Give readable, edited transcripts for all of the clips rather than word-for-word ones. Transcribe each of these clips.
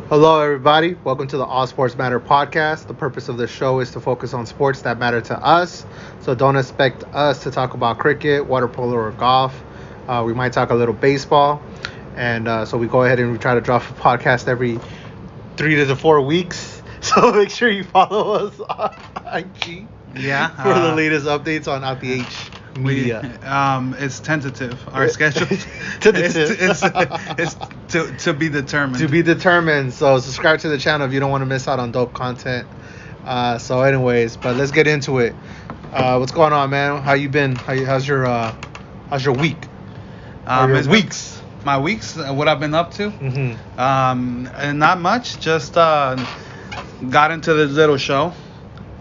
Hello, everybody. Welcome to the All Sports Matter podcast. The purpose of the show is to focus on sports that matter to us. So don't expect us to talk about cricket, water polo, or golf. We might talk a little baseball. And so we go ahead and we try to drop a podcast every 3 to 4 weeks. So make sure you follow us on IG for the latest updates on Out the H media. It's tentative. Our schedule Tentative. it's to be determined. To be determined. So subscribe to the channel if you don't want to miss out on dope content. So anyways, but let's get into it. What's going on, man? How you been? How's your week? Your weeks? My weeks, what I've been up to? Mm-hmm. And not much. Just got into this little show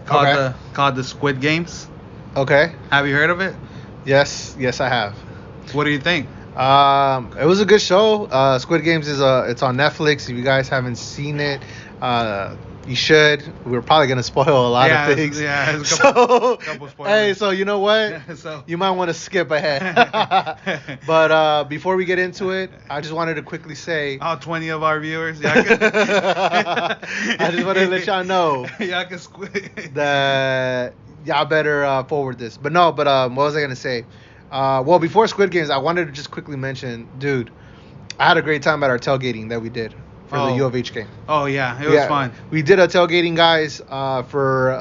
called the Squid Games. Okay. Have you heard of it? Yes, I have. What do you think? It was a good show. Squid Games it's on Netflix. If you guys haven't seen it, you should. We're probably gonna spoil a lot of things. There's a couple spoilers. Hey, so you know what? You might want to skip ahead. But before we get into it, I just wanted to quickly say, all 20 of our viewers, I just wanted to let y'all know y'all can squid that y'all better forward this. But what was I gonna say? Well, before Squid Games, I wanted to just quickly mention, dude, I had a great time at our tailgating that we did for the U of H game. Oh yeah, it was fun. We did a tailgating, guys, for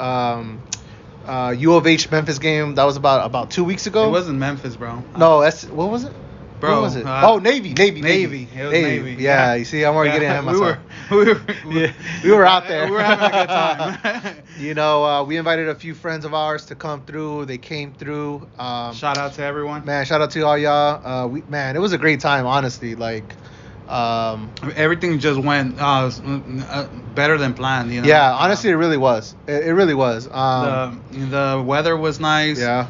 U of H Memphis game. That was about 2 weeks ago. It wasn't Memphis, bro. No, what was it? Bro, what was it? Navy. It was Navy. Yeah, you see, I'm already getting ahead of myself. We were out there. We were having a good time. You know, we invited a few friends of ours to come through. They came through. Shout out to everyone. Man, shout out to all y'all. It was a great time, honestly. Like, everything just went better than planned. You know? Yeah, honestly, it really was. It really was. The weather was nice. Yeah.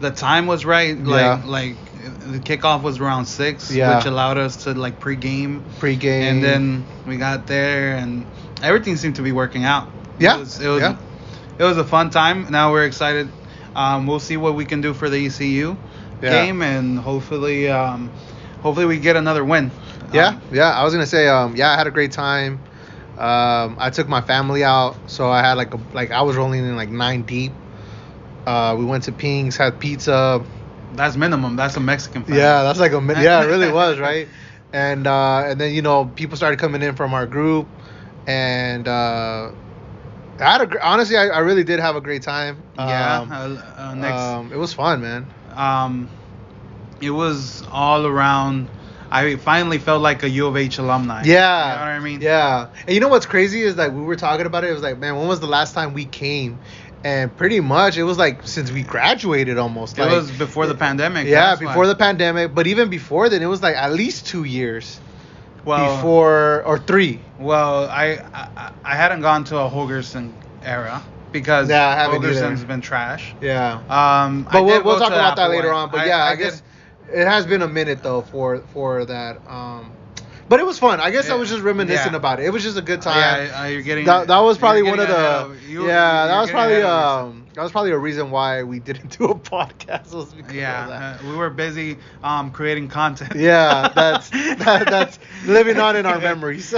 The time was right. Like the kickoff was around 6, which allowed us to like pregame. And then we got there, and everything seemed to be working out. Yeah. It was a fun time. Now we're excited. We'll see what we can do for the ECU game, and hopefully we get another win. Yeah. I was gonna say, I had a great time. I took my family out, so I had I was rolling in like 9 deep. We went to Ping's, had pizza. That's minimum. That's a Mexican family. Yeah, that's it really was, right? And then people started coming in from our group, and I really did have a great time. It was fun, man. It was all around. I finally felt like a U of H alumni. Yeah. You know what I mean? Yeah. And you know what's crazy is we were talking about it. It was like, man, when was the last time we came? And pretty much it was like since we graduated almost. It was before the pandemic. Yeah, before the pandemic. But even before then, it was like at least 2 years. Or 3. Well, I hadn't gone to a Holgerson era because Holgerson's been trash. Yeah. But we'll talk about that later on. But I guess it has been a minute though for that. But it was fun. I guess I was just reminiscing about it. It was just a good time. Yeah, you're getting. That was probably one of the. That was probably a reason why we didn't do a podcast. Was because of that. We were busy creating content. Yeah, that's living on in our memories.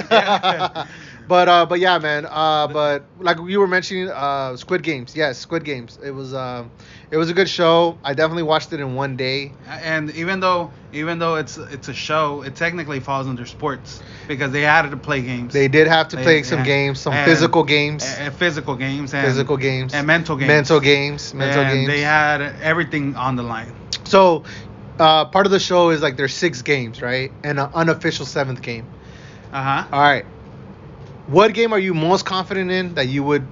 But yeah, man. But like you were mentioning, Squid Games. Yes, Squid Games. It was a good show. I definitely watched it in one day. And even though it's a show, it technically falls under sports because they had to play games. They did have to play some games, physical games. Physical games. And mental games. They had everything on the line. So, part of the show is like there's 6 games, right? And an unofficial 7th game. Uh-huh. All right. What game are you most confident in that you would,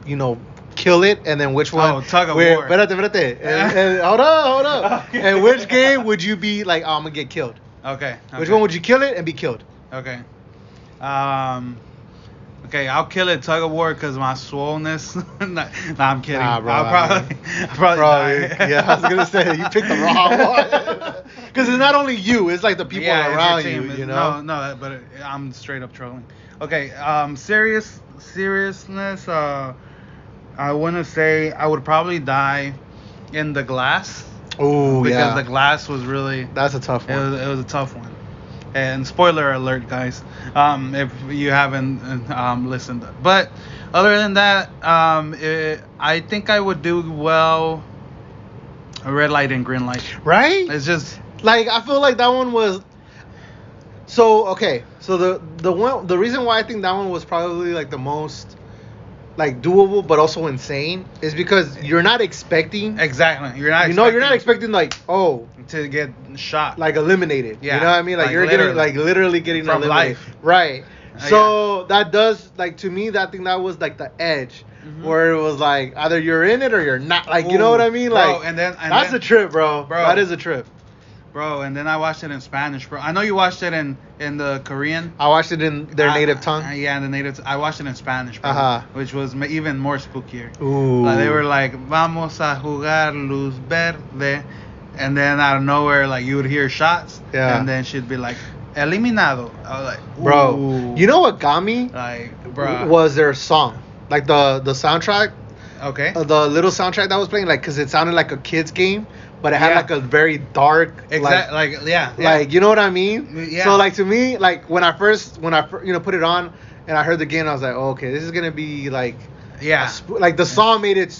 kill it? And then which one? Oh, tug of war. Espérate. And hold up. Okay. And which game would you be like, I'm going to get killed? Okay. Which one would you kill it and be killed? Okay. Okay, I'll kill it tug of war because my swollenness. Nah, I'm kidding. Bro, I'll probably die. Yeah, I was going to say, you picked the wrong one. Because it's not only you, it's like the people around you, No, but I'm straight up trolling. Okay, seriousness, I want to say I would probably die in the glass. Oh, yeah. Because the glass was really... That's a tough one. It was a tough one. And spoiler alert, guys, if you haven't listened. But other than that, I think I would do well. A red light and green light. Right? It's just like I feel like that one was. So okay, so the reason why I think that one was probably like the most like doable but also insane is because you're not expecting exactly you're not expecting like to get shot like eliminated. Yeah. You know what I mean? Like you're literally getting from eliminated. Life. Right. So that does like to me that thing that was like the edge. Mm-hmm. Where it was like either you're in it or you're not. Like you know what I mean? Bro, like and then that's a trip, bro. That is a trip. Bro, and then I watched it in Spanish, bro. I know you watched it in the Korean. I watched it in their native tongue. Yeah, in the native. I watched it in Spanish, bro, which was even more spookier. Ooh. Like, they were like, "Vamos a jugar luz verde," and then out of nowhere, like you would hear shots, and then she'd be like, "Eliminado." I was like, ooh. Bro, you know what got me? Like, bro, was their song, like the soundtrack. Okay. The little soundtrack that was playing, like, cause it sounded like a kid's game. But it had like a very dark, like you know what I mean? Yeah. So like to me, like when I first put it on and I heard the game, I was like, oh, okay, this is gonna be like, like the song made it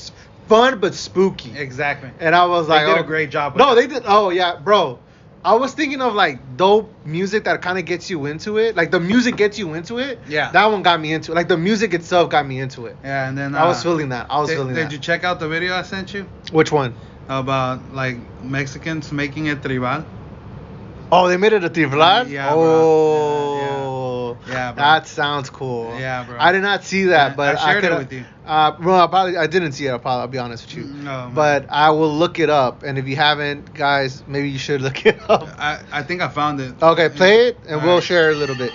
fun but spooky. Exactly. And I was like, they did a great job. They did. Oh yeah, bro. I was thinking of like dope music that kind of gets you into it. Like the music gets you into it. Yeah. That one got me into it. Like the music itself got me into it. Yeah, and then I was feeling that. Did you check out the video I sent you? Which one? About like Mexicans making it tribal. Oh, they made it a tribal? Yeah. Oh. Bro. Yeah, bro. That sounds cool. Yeah, bro. I did not see that, but I shared it with you. Bro, I didn't see it. I'll be honest with you. No. But I will look it up, and if you haven't, guys, maybe you should look it up. I think I found it. Okay, play it, and we'll share a little bit.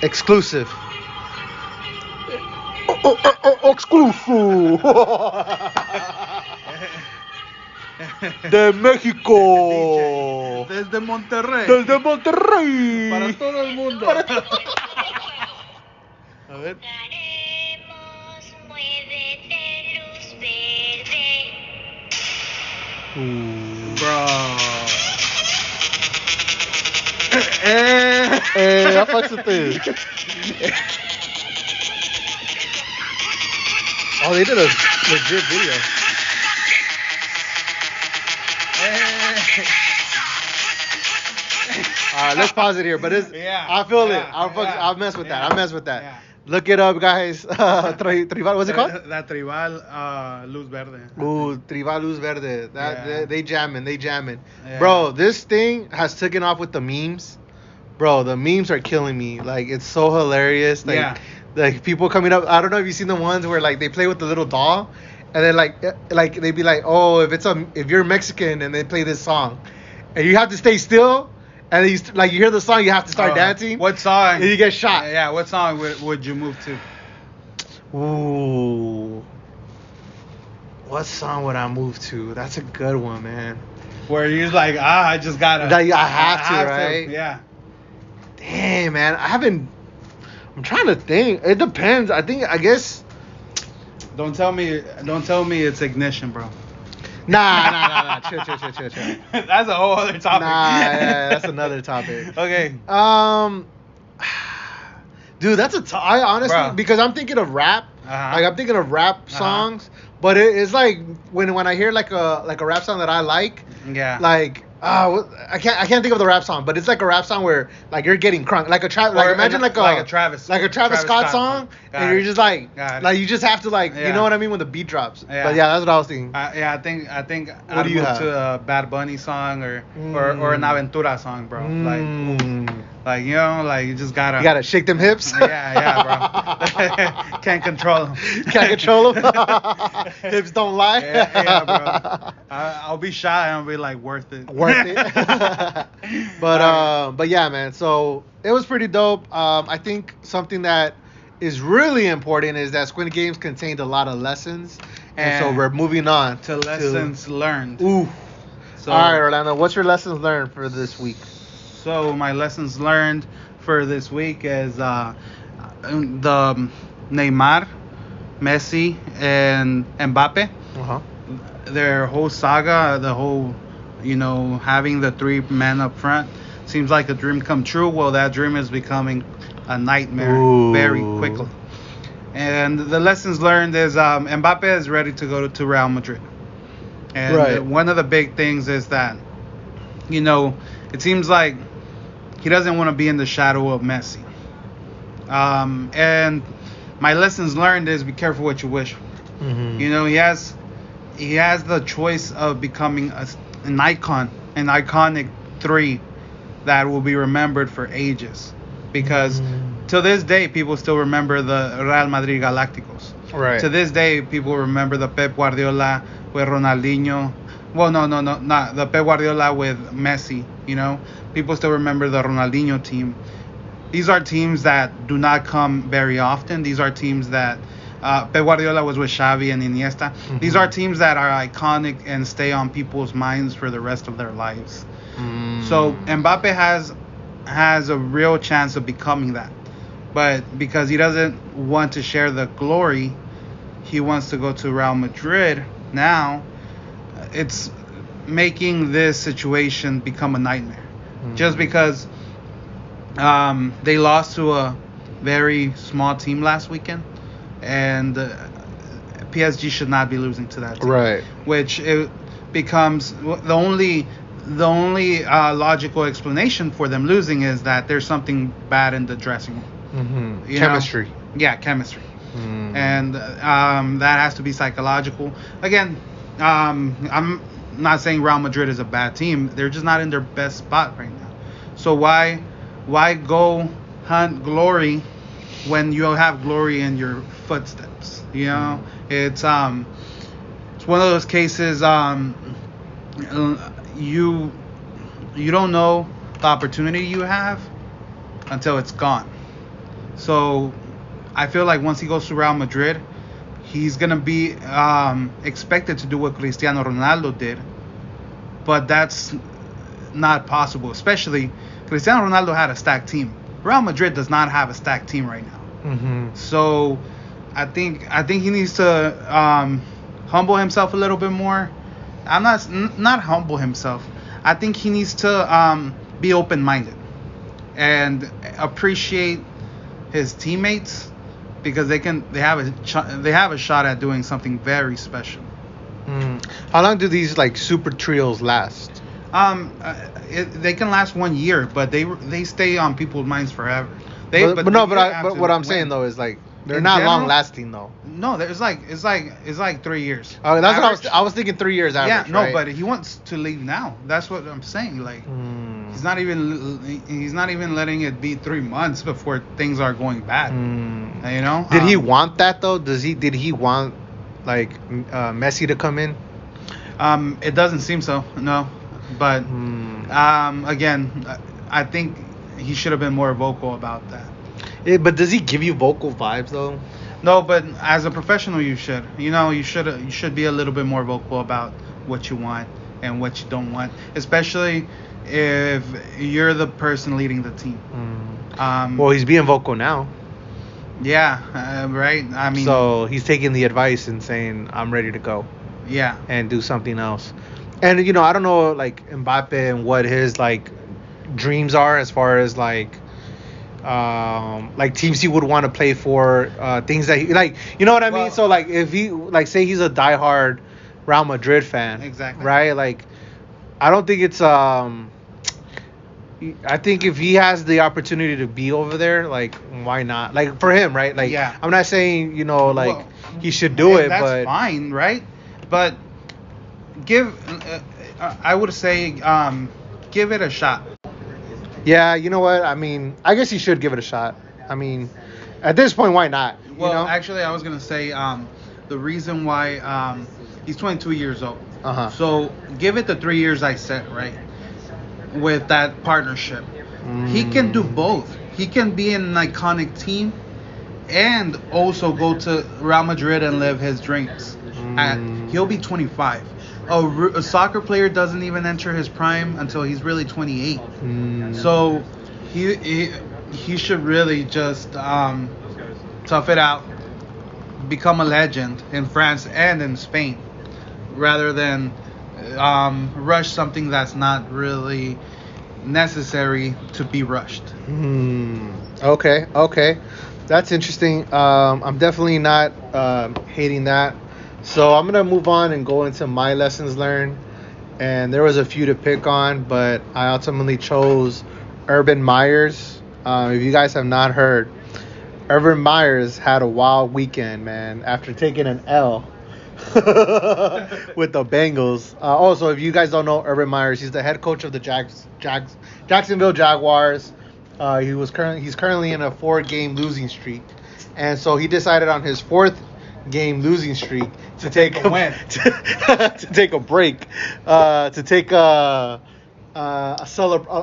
Exclusive. Exclusive. De México. Desde Monterrey. Desde Monterrey. Para todo el mundo. A ver. Bro. I fucks with this. Oh, they did a legit video. Alright, let's pause it here. But it's I feel it. I'll mess with that. I'll mess with that. Yeah. Look it up, guys. Tribal, what's it called? La Tribal Luz Verde. Ooh, Tribal Luz Verde. They jamming. Yeah. Bro, this thing has taken off with the memes. Bro, the memes are killing me. Like, it's so hilarious. Like people coming up. I don't know if you've seen the ones where like they play with the little doll, and then like they'd be like, oh, if you're Mexican and they play this song, and you have to stay still. And you hear the song, you have to start dancing. What song? And you get shot. Yeah, what song would you move to? Ooh. What song would I move to? That's a good one, man. Where you're like, I just gotta. I have to, right? Yeah. Damn, man. I'm trying to think. It depends. I guess. Don't tell me it's Ignition, bro. Nah. Chill. That's a whole other topic. Yeah, that's another topic. Okay. Dude, that's I honestly, bro. Because I'm thinking of rap. Like I'm thinking of rap songs, but it's like when I hear like a rap song that I like. Yeah. Like I can't think of the rap song, but it's like a rap song where like you're getting crunk, like imagine like a Travis Scott song, and you're just like you just have to you know what I mean when the beat drops. Yeah. But yeah, that's what I was thinking. I think I'd move to a Bad Bunny song or an Aventura song, bro. Like you know, like you just gotta shake them hips. Yeah, bro. Can't control them. Hips don't lie. Yeah, bro. I'll be shy and I'll be like worth it. But yeah, man. So it was pretty dope. I think something that is really important is that Squid Games contained a lot of lessons, and so we're moving on to lessons learned. Ooh. So, all right, Orlando. What's your lessons learned for this week? So my lessons learned for this week is the Neymar, Messi, and Mbappe. Their whole saga, the whole, having the three men up front. seems like a dream come true. Well, that dream is becoming a nightmare very quickly. And the lessons learned is Mbappe is ready to go to Real Madrid. And one of the big things is that, it seems like he doesn't want to be in the shadow of Messi. And my lessons learned is be careful what you wish for. He has the choice of becoming an icon, an iconic 3 that will be remembered for ages. Because to this day, people still remember the Real Madrid Galácticos. Right. To this day, people remember the Pep Guardiola with Ronaldinho. Well, no, not the Pep Guardiola with Messi. People still remember the Ronaldinho team. These are teams that do not come very often. These are teams that Pep Guardiola was with Xavi and Iniesta. These are teams that are iconic and stay on people's minds for the rest of their lives. So Mbappe has a real chance of becoming that. But because he doesn't want to share the glory, he wants to go to Real Madrid now. It's making this situation become a nightmare. Just because they lost to a very small team last weekend, and PSG should not be losing to that team. Right. Which it becomes the only logical explanation for them losing is that there's something bad in the dressing room. Chemistry. Yeah, chemistry. And that has to be psychological. Again, I'm not saying Real Madrid is a bad team. They're just not in their best spot right now. So why go hunt glory when you have glory in your footsteps? It's one of those cases. You don't know the opportunity you have until it's gone. So I feel like once he goes to Real Madrid, he's gonna be expected to do what Cristiano Ronaldo did, but that's not possible. Especially Cristiano Ronaldo had a stacked team. Real Madrid does not have a stacked team right now. So I think he needs to humble himself a little bit more. I'm not humble himself. I think he needs to be open-minded and appreciate his teammates, because they have a shot at doing something very special. How long do these super trios last? They can last 1 year, but they stay on people's minds forever. But what I'm saying though is they're not long lasting though. No, it's like 3 years. Oh, that's average. What I was thinking 3 years average. Yeah, no, right? but he wants to leave now. That's what I'm saying. He's not even letting it be 3 months before things are going bad. Did he want that though? Did he want Messi to come in? It doesn't seem so. No, but again, I think he should have been more vocal about that. But does he give you vocal vibes though? No, but as a professional, you should. You should be a little bit more vocal about what you want and what you don't want, especially if you're the person leading the team. Well, he's being vocal now. Yeah, right. I mean, so he's taking the advice and saying, "I'm ready to go." Yeah. And do something else. And I don't know Mbappe and what his dreams are as far as teams he would want to play for, things that he you know what I mean? So if he say he's a diehard Real Madrid fan, exactly, right? I don't think it's I think if he has the opportunity to be over there, why not? For him, right? Yeah. I'm not saying he should do it, that's but fine, right? But I would say give it a shot. Yeah, you know what? I mean, I guess he should give it a shot. I mean, at this point, why not? Actually, I was gonna say the reason why he's 22 years old. So give it the 3 years I said, right? With that partnership, he can do both. He can be in an iconic team and also go to Real Madrid and live his dreams. And he'll be 25. A soccer player doesn't even enter his prime until he's really 28. So he should really just tough it out, become a legend in France and in Spain, rather than rush something that's not really necessary to be rushed. Okay. That's interesting. I'm definitely not hating that. So I'm gonna move on and go into my lessons learned. And there was a few to pick on, but I ultimately chose Urban Meyers. If you guys have not heard, Urban Meyers had a wild weekend, man. After taking an L with the Bengals. Also, if you guys don't know Urban Meyers, he's the head coach of the Jacksonville Jaguars. He's currently in a 4-game losing streak, and so he decided on his 4th-game losing streak to take a win, to take a break, to take a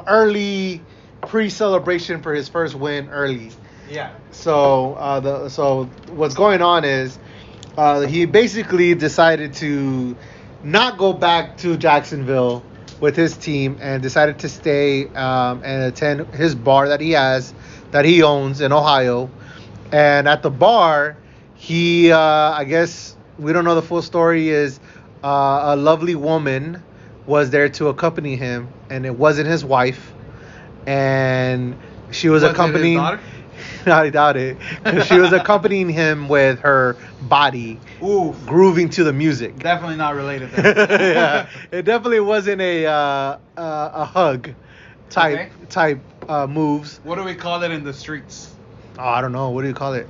early pre-celebration for his first win early. Yeah. So what's going on is he basically decided to not go back to Jacksonville with his team and decided to stay and attend his bar that he owns in Ohio. And at the bar, he I guess we don't know the full story, is a lovely woman was there to accompany him, and it wasn't his wife, and she was accompanying. I doubt it. She was accompanying him with her body, grooving to the music. Definitely not related then. Yeah, it definitely wasn't a hug type moves. What do we call it in the streets? Oh, I don't know. What do you call it?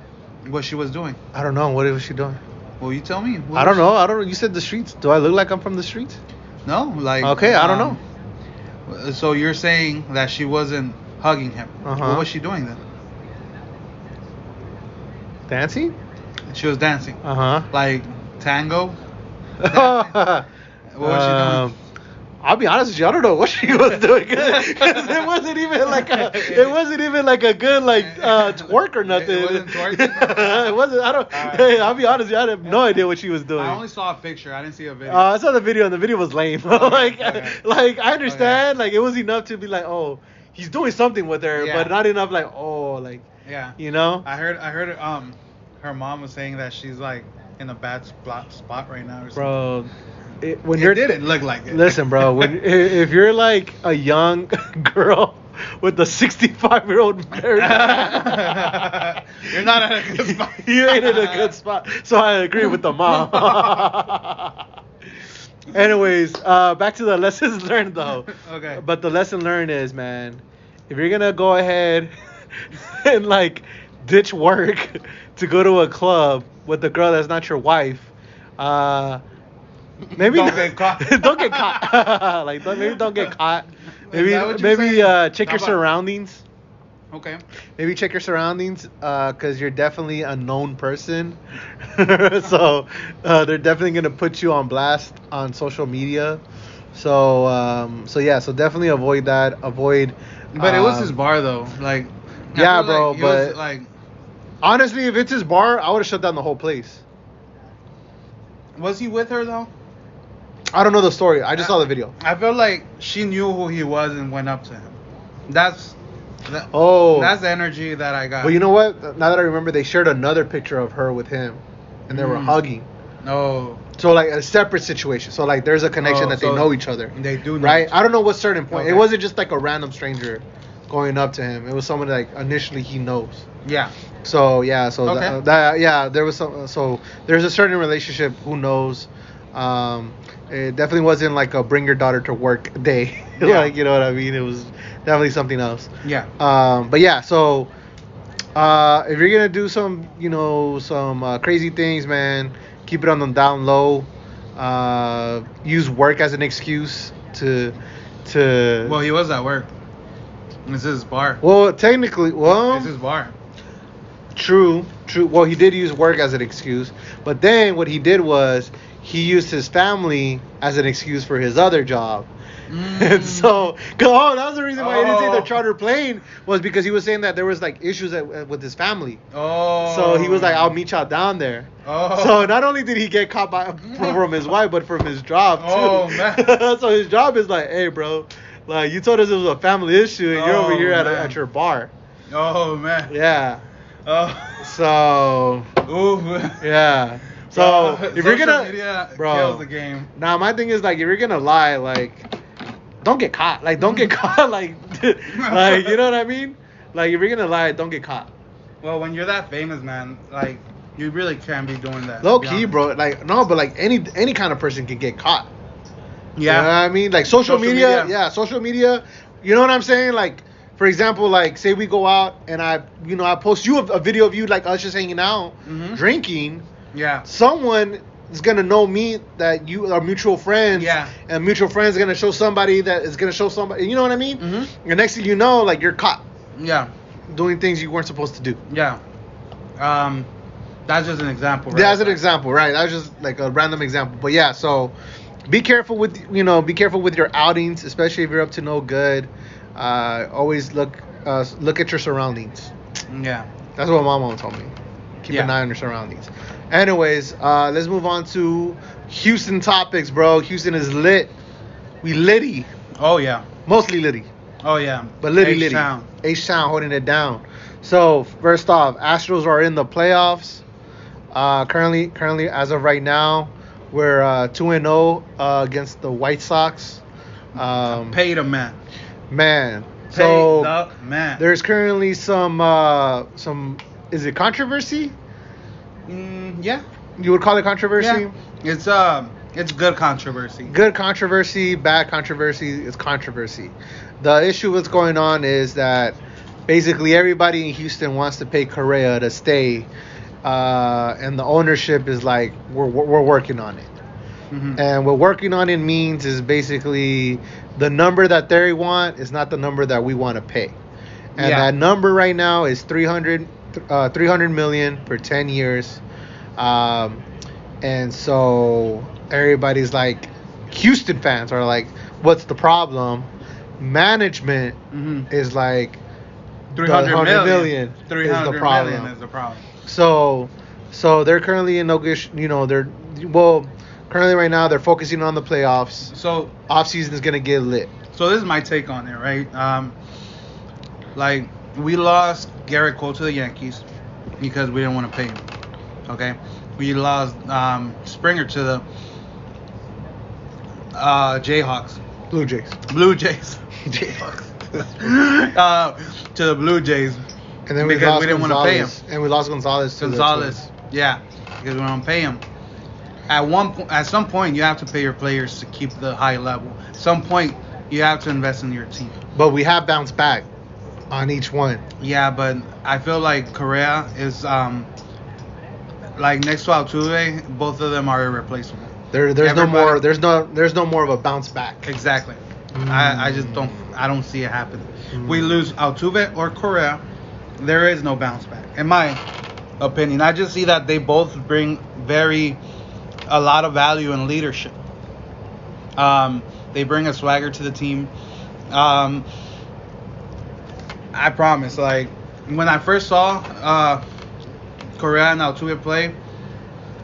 What she was doing? I don't know. What was she doing? Well, you tell me. I don't know. You said the streets. Do I look like I'm from the streets? No, like. Okay, I don't know. So you're saying that she wasn't hugging him? What was she doing then? Dancing? She was dancing. Like tango? What was she doing? I'll be honest with you, I don't know what she was doing, because it wasn't even like a good twerk or nothing. It wasn't twerking? It wasn't. I don't. Right. Hey, I'll be honest with you, I have no idea what she was doing. I only saw a picture. I didn't see a video. I saw the video, and the video was lame. Okay. I understand. Like, it was enough to be like, oh, he's doing something with her, but not enough like, oh, like, you know. I heard her mom was saying that she's like in a bad spot right now or something. Bro. It didn't look like it. Listen, bro. If you're like a young girl with a 65-year-old married, you're not in a good spot. You ain't in a good spot. So I agree with the mom. Anyways, back to the lessons learned though. Okay. But the lesson learned is, man, if you're gonna go ahead and like ditch work to go to a club with a girl that's not your wife, maybe don't get caught. Don't get caught. Maybe don't get caught. Maybe check your surroundings. Okay. Maybe check your surroundings, because you're definitely a known person. So they're definitely gonna put you on blast on social media. So definitely avoid that. But it was his bar though. Like. Yeah, bro. Like but like, honestly, if it's his bar, I would have shut down the whole place. Was he with her though? I don't know the story. I just saw the video. I feel like she knew who he was and went up to him. That's the energy that I got. But you know what? Now that I remember, they shared another picture of her with him, and they were hugging. Oh. So like a separate situation. So like there's a connection that they know each other. They do know. Right? I don't know what certain point. Okay. It wasn't just like a random stranger going up to him. It was someone like initially he knows. Yeah. So yeah. So okay. There was some. So there's a certain relationship. Who knows? It definitely wasn't like a bring your daughter to work day. Yeah. Like, you know what I mean? It was definitely something else. Yeah. But yeah. So if you're gonna do some crazy things, man, keep it on the down low. Use work as an excuse to. Well, he was at work. This is his bar. Well, technically, it's his bar. True. Well, he did use work as an excuse, but then what he did was he used his family as an excuse for his other job. And so, that was the reason why he didn't take the charter plane, was because he was saying that there was like issues with his family. So he was like, I'll meet y'all down there. So not only did he get caught from his wife, but from his job too. Man. So his job is like, hey, bro, like, you told us it was a family issue, and you're over here at your bar. Oh man. Yeah. Oh. So. Ooh. Yeah. So if you're gonna, kills the game. Now my thing is, like, if you're gonna lie, like, don't get caught. Like, don't get caught. Like, like, you know what I mean? Like, if you're gonna lie, don't get caught. Well, when you're that famous, man, like, you really can't be doing that. Low key, bro. Like, no, but like any kind of person can get caught. Yeah. You know what I mean? Like social media. Yeah, social media. You know what I'm saying? Like, for example, like, say we go out and I post you a video of you, like, us just hanging out, drinking. Yeah. Someone is gonna know me that you are mutual friends. Yeah. And mutual friends are gonna show somebody that is gonna show somebody. You know what I mean? Mm-hmm. And next thing you know, like, you're caught. Yeah. Doing things you weren't supposed to do. Yeah. That's just an example, right? That's an example, right? That's just like a random example. But yeah, so be careful with your outings, especially if you're up to no good. Always look at your surroundings. Yeah. That's what my mom told me. Keep an eye on your surroundings. Anyways, let's move on to Houston topics, bro. Houston is lit. We litty. Oh yeah. Mostly litty. Oh yeah. But litty. H-Town holding it down. So first off, Astros are in the playoffs. Currently, as of right now, we're 2-0 against the White Sox. Pay the man. Man. Pay So the man. there's currently some is it controversy? Yeah. You would call it controversy? Yeah. It's good controversy. Good controversy, bad controversy. It's controversy. The issue that's going on is that basically everybody in Houston wants to pay Correa to stay, and the ownership is like, we're working on it. Mm-hmm. And what working on it means is basically the number that they want is not the number that we want to pay. And that number right now is $300 million for 10 years. And so everybody's like, Houston fans are like, what's the problem? Management is like, 300 million is the problem. Million is the problem. So they're currently in currently right now they're focusing on the playoffs. So off season is gonna get lit. So this is my take on it, right? Like, we lost Garrett Cole to the Yankees because we didn't want to pay him. Okay, we lost Springer to the Jayhawks. Blue Jays. Jayhawks. To the Blue Jays. And then because we didn't want to pay him. And we lost Gonzalez. Yeah, because we don't pay him. At some point, you have to pay your players to keep the high level. At some point, you have to invest in your team. But we have bounced back on each one. Yeah, but I feel like Correa is like next to Altuve, both of them are irreplaceable. There's no more of a bounce back. Exactly. I just don't see it happening. We lose Altuve or Correa, there is no bounce back, in my opinion. I just see that they both bring a lot of value and leadership. They bring a swagger to the team. I promise, like, when I first saw Correa and Altuve play,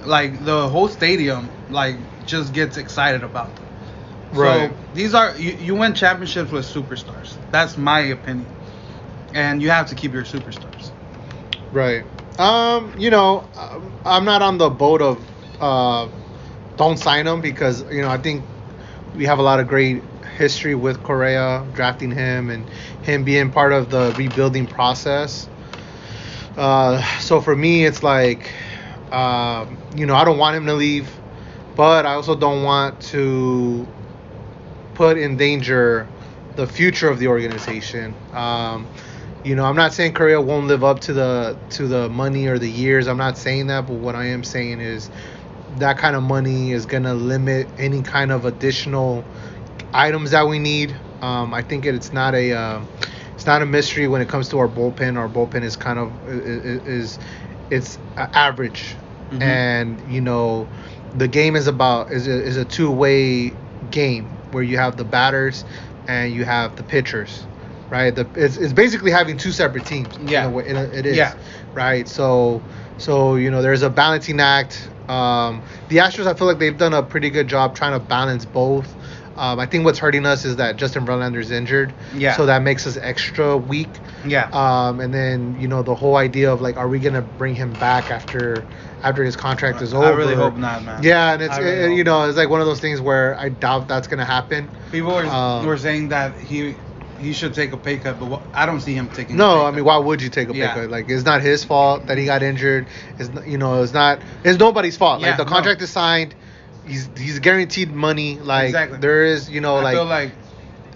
like, the whole stadium, like, just gets excited about them. Right. So these are you win championships with superstars. That's my opinion, and you have to keep your superstars. Right. I'm not on the boat of don't sign him because I think we have a lot of great history with Correa, drafting him and him being part of the rebuilding process. So for me, it's like I don't want him to leave, but I also don't want to put in danger the future of the organization. I'm not saying Correa won't live up to the money or the years. I'm not saying that, but what I am saying is that kind of money is gonna limit any kind of additional items that we need. I think it's not a mystery when it comes to our bullpen. Our bullpen is kind of it's average, and the game is a two-way game where you have the batters and you have the pitchers, right? It's basically having two separate teams. Yeah, it is. Yeah. Right. So there's a balancing act. The Astros, I feel like they've done a pretty good job trying to balance both. I think what's hurting us is that Justin Verlander's injured. Yeah. So that makes us extra weak. Yeah. And then the whole idea of like, are we gonna bring him back after his contract is over? I really hope not, man. Yeah, and it's it's like one of those things where I doubt that's gonna happen. People were saying that he should take a pay cut, but I don't see him taking. No, I mean, why would you take a pay cut? Like, it's not his fault that he got injured. It's nobody's fault. Like, the contract is signed. He's guaranteed money. Like, exactly. There is, I feel like,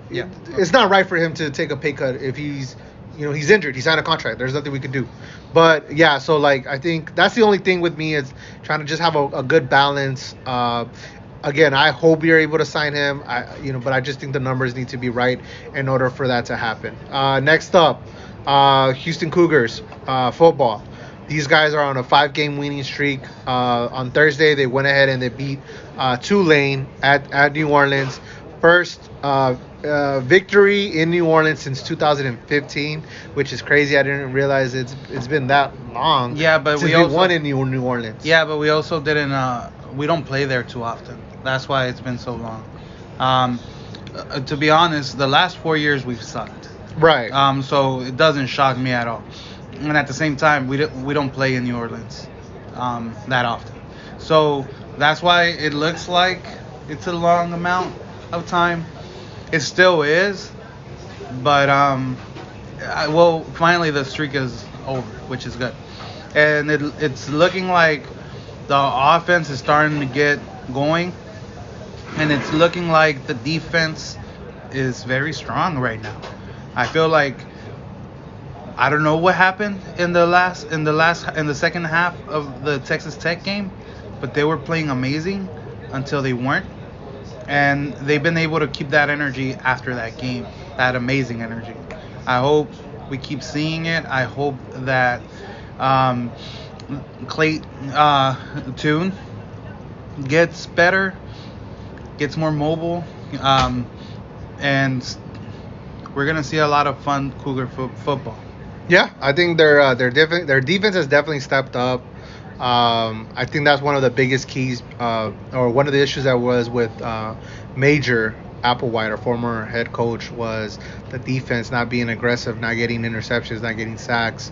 it's not right for him to take a pay cut if he's injured. He signed a contract. There's nothing we can do. But yeah, so like, I think that's the only thing with me is trying to just have a good balance. Again, I hope you're able to sign him. But I just think the numbers need to be right in order for that to happen. Next up, Houston Cougars football. These guys are on a 5-game winning streak. On Thursday, they went ahead and they beat Tulane at New Orleans. First victory in New Orleans since 2015, which is crazy. I didn't realize it's been that long. Yeah, but since we won in New Orleans. Yeah, but we also didn't. We don't play there too often. That's why it's been so long. To be honest, the last 4 years we've sucked. Right. So it doesn't shock me at all. And at the same time, we don't play in New Orleans that often. So that's why it looks like it's a long amount of time. It still is, but finally the streak is over, which is good. And it's looking like the offense is starting to get going, and it's looking like the defense is very strong right now. I feel like I don't know what happened in the second half of the Texas Tech game, but they were playing amazing until they weren't, and they've been able to keep that energy after that game, that amazing energy. I hope we keep seeing it. I hope that Clay Tune gets better, gets more mobile, and we're gonna see a lot of fun Cougar football. Yeah, I think their defense has definitely stepped up. I think that's one of the biggest keys, or one of the issues that was with Major Applewhite, our former head coach, was the defense not being aggressive, not getting interceptions, not getting sacks.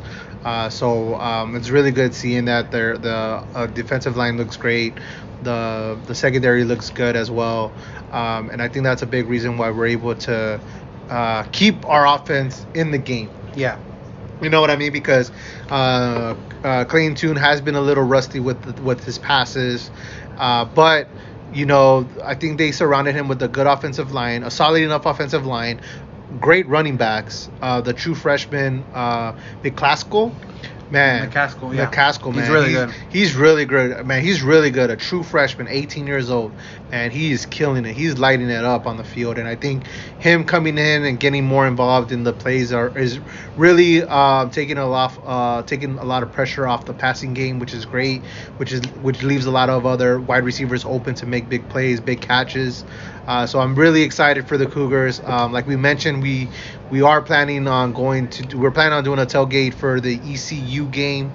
So it's really good seeing that the defensive line looks great. The secondary looks good as well. And I think that's a big reason why we're able to keep our offense in the game. Yeah. You know what I mean? Because Clayton Tune has been a little rusty with his passes. But, I think they surrounded him with a good offensive line, a solid enough offensive line, great running backs. The true freshman, McCaskill. Man, McCaskill, yeah. McCaskill, man. He's really good. He's really good, man. He's really good. A true freshman, 18 years old, and he is killing it. He's lighting it up on the field, and I think him coming in and getting more involved in the plays is really taking a lot of pressure off the passing game, which is great. Which leaves a lot of other wide receivers open to make big plays, big catches. So I'm really excited for the Cougars. Like we mentioned, we're planning on doing a tailgate for the ECU game.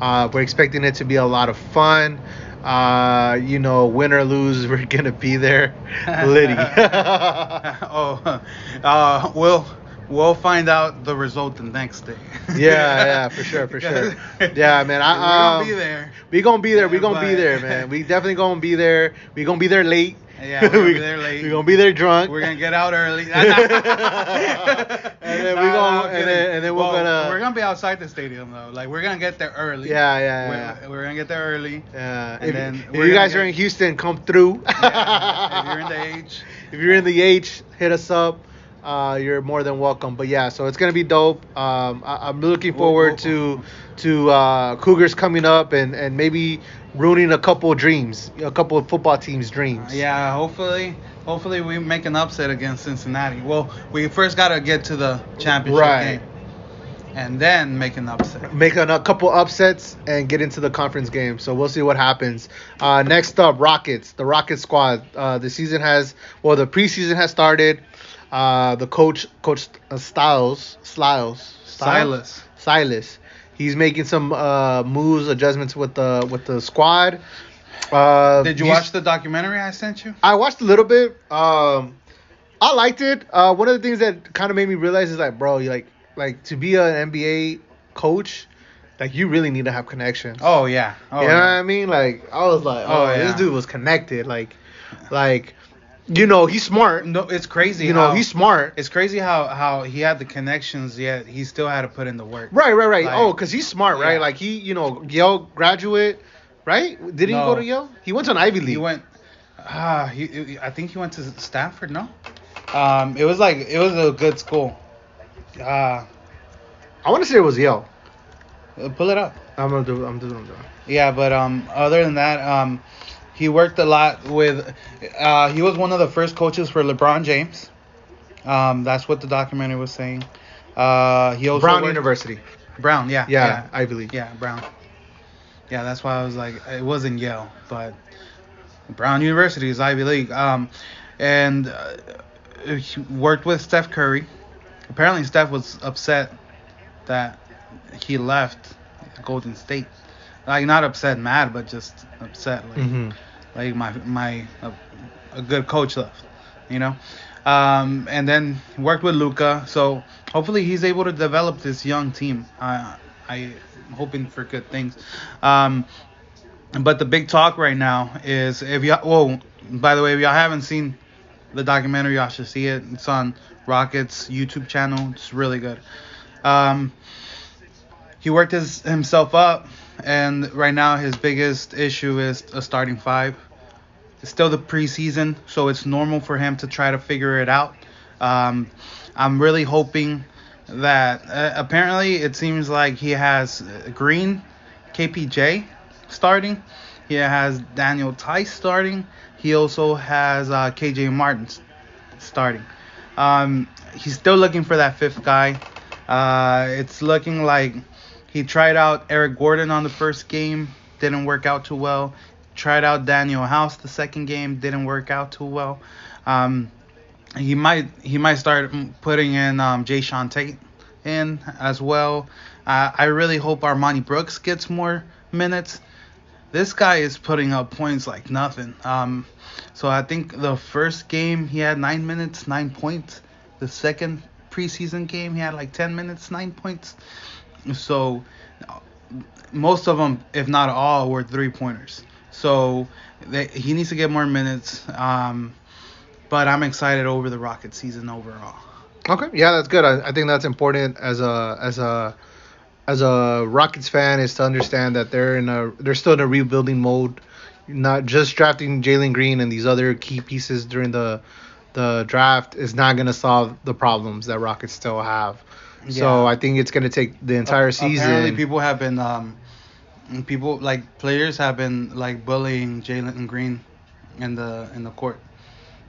We're expecting it to be a lot of fun. Win or lose, we're gonna be there. Liddy. We'll find out the result the next day. yeah, for sure. Yeah, man. We're gonna be there. We're gonna be there, man. We definitely gonna be there. We're gonna be there late. Yeah, we're gonna be there late. We're gonna be there drunk. We're gonna get out early. and then we're gonna be outside the stadium though. Like we're gonna get there early. Yeah. We're gonna get there early. Yeah. And if you guys are in Houston, come through. Yeah, if you're in the H. If you're in the H, hit us up. You're more than welcome. But yeah, so it's gonna be dope. I'm looking forward to Cougars coming up and maybe ruining a couple of football teams' dreams. Yeah, hopefully we make an upset against Cincinnati. Well, we first gotta get to the championship game, and then make an upset. Make a couple upsets and get into the conference game. So we'll see what happens. Next up, Rockets. The Rocket squad. The preseason has started. The coach Silas. He's making some moves, adjustments with the squad. Did you watch the documentary I sent you? I watched a little bit. I liked it. One of the things that kind of made me realize is like, bro, you like to be an NBA coach, like you really need to have connections. Oh yeah. You know what I mean? Like I was like, this dude was connected. Like, he's smart. No, it's crazy. He's smart. It's crazy how he had the connections, yet he still had to put in the work. Right. Like, because he's smart, right? Like he, Yale graduate, right? Did he go to Yale? He went to an Ivy League. He went. I think he went to Stanford. No. It was a good school. I want to say it was Yale. Pull it up. I'm doing it. Yeah, but other than that, he worked a lot with. He was one of the first coaches for LeBron James. That's what the documentary was saying. He also Brown University. Brown, yeah, Ivy League. Yeah, Brown. Yeah, that's why I was like, it wasn't Yale, but Brown University is Ivy League. And he worked with Steph Curry. Apparently, Steph was upset that he left Golden State. Like, not upset, mad, but just upset. Like, like a good coach left, And then worked with Luka. So hopefully he's able to develop this young team. I'm hoping for good things. But the big talk right now is by the way, if y'all haven't seen the documentary, y'all should see it. It's on Rocket's YouTube channel. It's really good. He worked himself up, and right now his biggest issue is a starting five. It's still the preseason, so it's normal for him to try to figure it out. I'm really hoping that apparently it seems like he has Green, KPJ starting. He has Daniel Tice starting. He also has KJ Martin starting. He's still looking for that fifth guy. It's looking like he tried out Eric Gordon on the first game, didn't work out too well. Tried out Daniel House the second game, didn't work out too well. He might start putting in Jayshawn Tate in as well. I really hope Armani Brooks gets more minutes. This guy is putting up points like nothing. So I think the first game he had 9 minutes, 9 points. The second preseason game he had like 10 minutes, 9 points. So most of them, if not all, were 3-pointers. So he needs to get more minutes. But I'm excited over the Rocket season overall. Okay, yeah, that's good. I think that's important as a Rockets fan is to understand that they're still in a rebuilding mode. Not just drafting Jalen Green and these other key pieces during the draft is not going to solve the problems that Rockets still have. Yeah. So I think it's going to take the entire season. Apparently, people have been players have been like bullying Jalen Green in the court,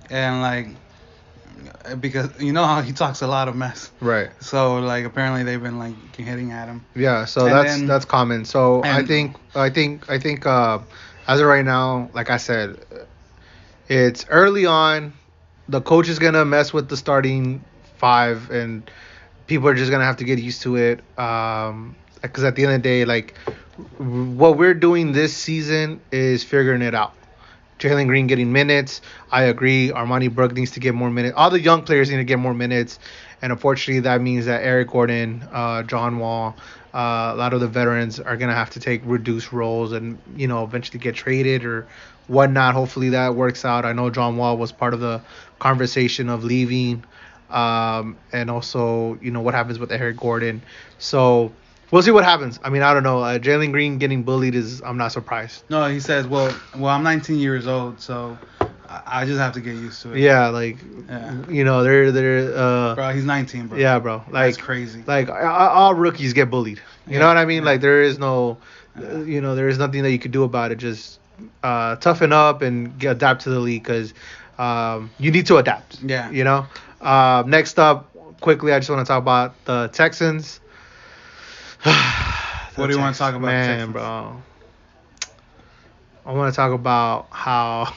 and because how he talks a lot of mess. Right. So apparently they've been hitting at him. Yeah. So that's common. So I think as of right now, like I said, it's early on. The coach is gonna mess with the starting five, and people are just gonna have to get used to it. Because at the end of the day, what we're doing this season is figuring it out. Jalen Green getting minutes. I agree. Armani Brooks needs to get more minutes. All the young players need to get more minutes. And unfortunately, that means that Eric Gordon, John Wall, a lot of the veterans are going to have to take reduced roles and, eventually get traded or whatnot. Hopefully that works out. I know John Wall was part of the conversation of leaving. And also, what happens with Eric Gordon. So we'll see what happens. I mean, I don't know. Jalen Green getting bullied I'm not surprised. No, he says, well, I'm 19 years old, so I just have to get used to it. Yeah, they're bro, he's 19, bro. Yeah, bro. That's crazy. All rookies get bullied. You know what I mean? Yeah. There is no, there is nothing that you could do about it. Just toughen up and adapt to the league because you need to adapt. Yeah. Next up, quickly, I just want to talk about the Texans. What do you want to talk about? Man, bro. I want to talk about how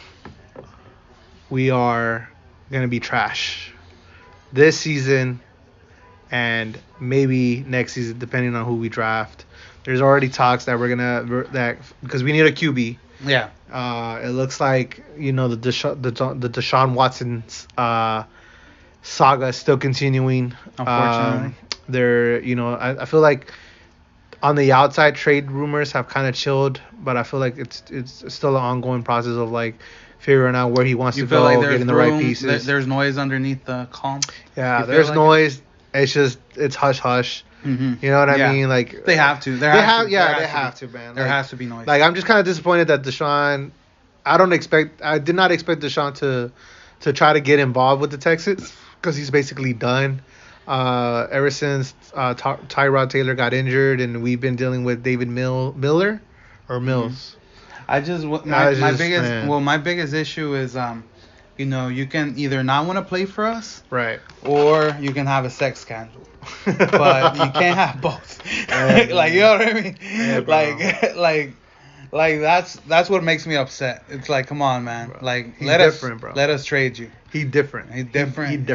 we are going to be trash this season and maybe next season, depending on who we draft. There's already talks that we're going to, because we need a QB. Yeah. It looks like the Deshaun Watson saga is still continuing. Unfortunately, I feel like on the outside trade rumors have kind of chilled, but I feel like it's still an ongoing process of like figuring out where he wants to go, like getting the right pieces. There's noise underneath the calm. Yeah, there's noise. It's hush hush. Mm-hmm. You know what I mean? Like they have to. They have to, man. There has to be noise. Like I'm just kind of disappointed that Deshaun. I did not expect Deshaun to try to get involved with the Texans because he's basically done. Ever since Tyrod Taylor got injured, and we've been dealing with David Miller or Mills. My biggest issue is you can either not want to play for us, right, or you can have a sex scandal, but you can't have both. Like, you know what I mean? Yeah, like that's what makes me upset. It's like, come on, man. Bro. Like, let us trade you. He's different. He different.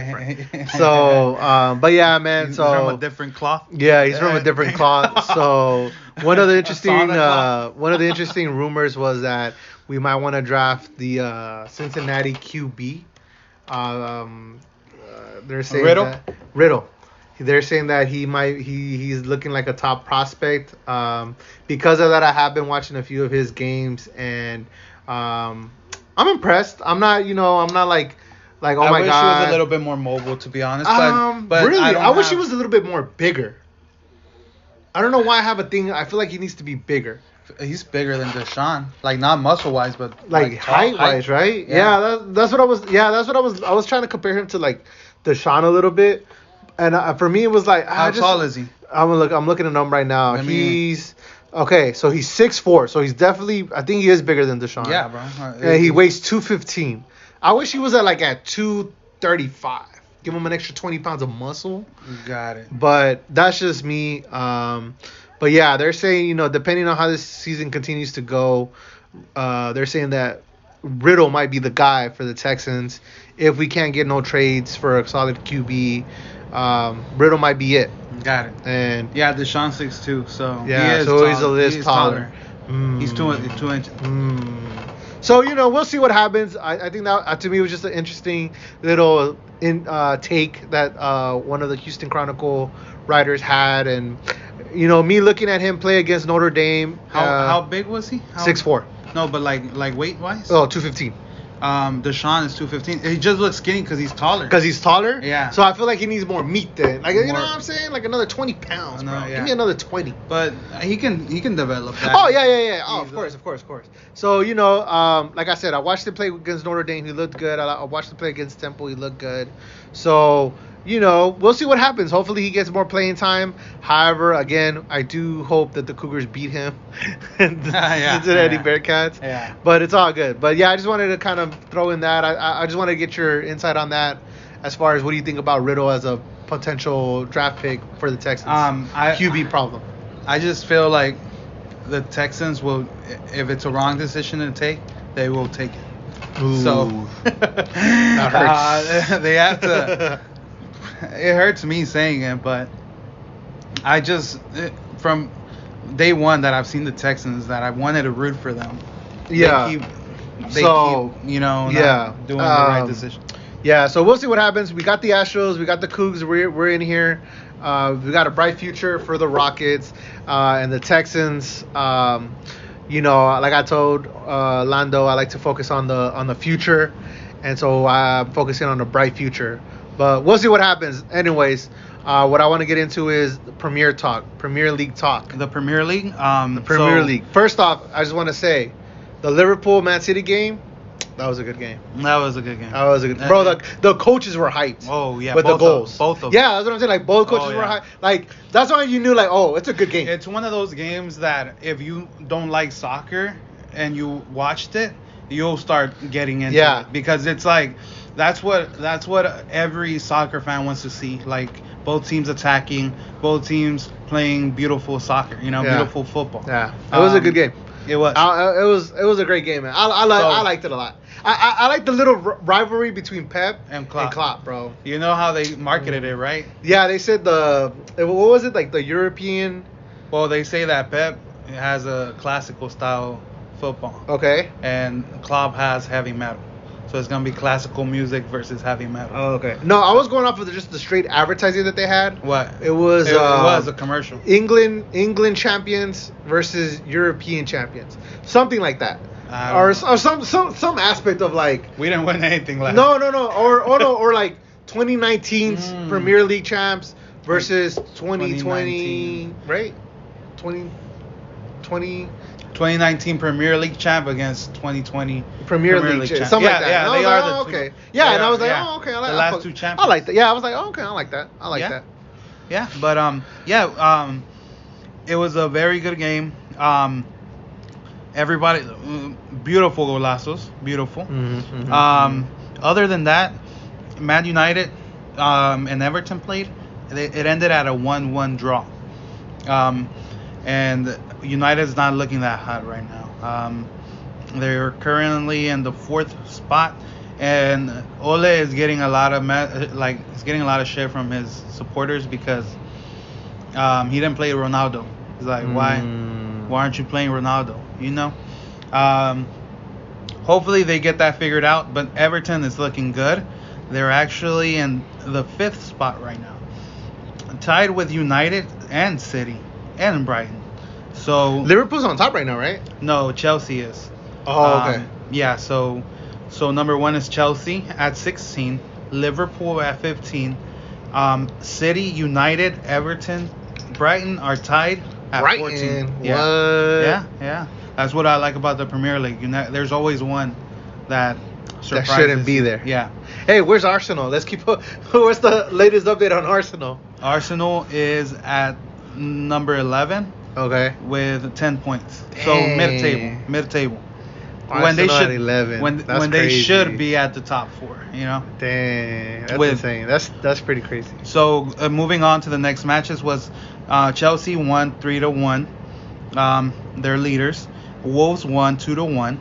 So, but yeah, man. He's so from a different cloth. Yeah, he's from a different cloth. So one of the interesting rumors was that we might want to draft the Cincinnati QB. They're saying Riddle. They're saying that he's looking like a top prospect. Because of that, I have been watching a few of his games, and I'm impressed. I'm not like oh my god. I wish he was a little bit more mobile, to be honest. But really, I wish he was a little bit more bigger. I don't know why I have a thing. I feel like he needs to be bigger. He's bigger than Deshaun, like not muscle wise, but like height wise, right? Yeah, that's what I was. Yeah, that's what I was trying to compare him to, like Deshaun a little bit. And for me, it was like, how tall is he? I'm looking at him right now. He's okay. So he's 6'4". So he's definitely. I think he is bigger than Deshaun. Yeah, bro. And he weighs 215. I wish he was at 235. Give him an extra 20 pounds of muscle. Got it. But that's just me. But yeah, they're saying, depending on how this season continues to go, they're saying that Riddle might be the guy for the Texans if we can't get no trades for a solid QB. Riddle might be it. Got it. And yeah, Deshaun's 6'2", so yeah, he's a little taller. He's 2 inches. So we'll see what happens. I think that to me was just an interesting little take that one of the Houston Chronicle writers had, and me looking at him play against Notre Dame. How big was he? 6'4". No, but like weight wise. Oh, 215. Deshaun is 215. He just looks skinny because he's taller. Yeah. So I feel like he needs more meat then. Like, you know what I'm saying? Like another 20 pounds, bro. Yeah. Give me another 20. But he can develop that. Oh, yeah. Oh, of course. So, like I said, I watched him play against Notre Dame. He looked good. I watched him play against Temple. He looked good. So, we'll see what happens. Hopefully he gets more playing time. However, again, I do hope that the Cougars beat him Cincinnati Bearcats. Yeah. But it's all good. But yeah, I just wanted to kind of throw in that. I just wanted to get your insight on that as far as what do you think about Riddle as a potential draft pick for the Texans? QB problem. I just feel like the Texans will, if it's a wrong decision to take, they will take it. Ooh. So that hurts. They have to. It hurts me saying it, but I just from day one that I've seen the Texans, that I wanted to root for them. Yeah. They keep not doing the right decision. Yeah, so we'll see what happens. We got the Astros, we got the Cougs. We're in here. We got a bright future for the Rockets and the Texans. Like I told Lando, I like to focus on the future, and so I'm focusing on the bright future. But we'll see what happens. Anyways, what I want to get into is the Premier League talk. The Premier League? The Premier League. First off, I just want to say, the Liverpool-Man City game, that was a good game. Bro, the coaches were hyped. Oh, yeah. With the goals. Both of them. Yeah, that's what I'm saying. Like, both coaches were hyped. Like, that's why you knew, like, oh, it's a good game. It's one of those games that if you don't like soccer and you watched it, you'll start getting into it. Because it's like, that's what every soccer fan wants to see. Like, both teams attacking, both teams playing beautiful soccer, beautiful football. Yeah, it was a good game. It was. It was a great game, man. I liked it a lot. I like the little rivalry between Pep and Klopp, bro. You know how they marketed it, right? Yeah, they said what was it, like the European? Well, they say that Pep has a classical style football. Okay. And Klopp has heavy metal. So it's going to be classical music versus heavy metal. Oh, okay. No, I was going off of just the straight advertising that they had. What? It was a commercial. England champions versus European champions. Something like that. Or some aspect of like... We didn't win anything last No. Or like 2019's Premier League champs versus 2020, right? 2019 Premier League champ against 2020 Premier League champ. Something like that. Yeah, they are okay. Yeah, and I was like, okay. I like the last two champions. I like that. Yeah, I was like, okay, I like that. Yeah, but it was a very good game. Everybody, beautiful golazos, beautiful. Other than that, Man United and Everton played. It ended at a 1-1 draw. And United's not looking that hot right now. They're currently in the 4th spot, and Ole is getting a lot of shit from his supporters because he didn't play Ronaldo. He's like, why aren't you playing Ronaldo? You know. Hopefully they get that figured out. But Everton is looking good. They're actually in the 5th spot right now, tied with United and City and Brighton. So Liverpool's on top right now, right? No, Chelsea is. Oh, okay. Yeah, so number 1 is Chelsea at 16, Liverpool at 15, City, United, Everton, Brighton are tied at 14. Yeah. Yeah. That's what I like about the Premier League. There's always one that surprises. That shouldn't be there. Yeah. Hey, where's Arsenal? Let's keep. What's the latest update on Arsenal? Arsenal is at number 11. Okay. With 10 points. Dang. So mid-table. When they should 11. When they should be at the top 4, you know. Dang, that's insane. That's pretty crazy. So moving on to the next matches was Chelsea won 3-1. They're leaders. Wolves won 2-1.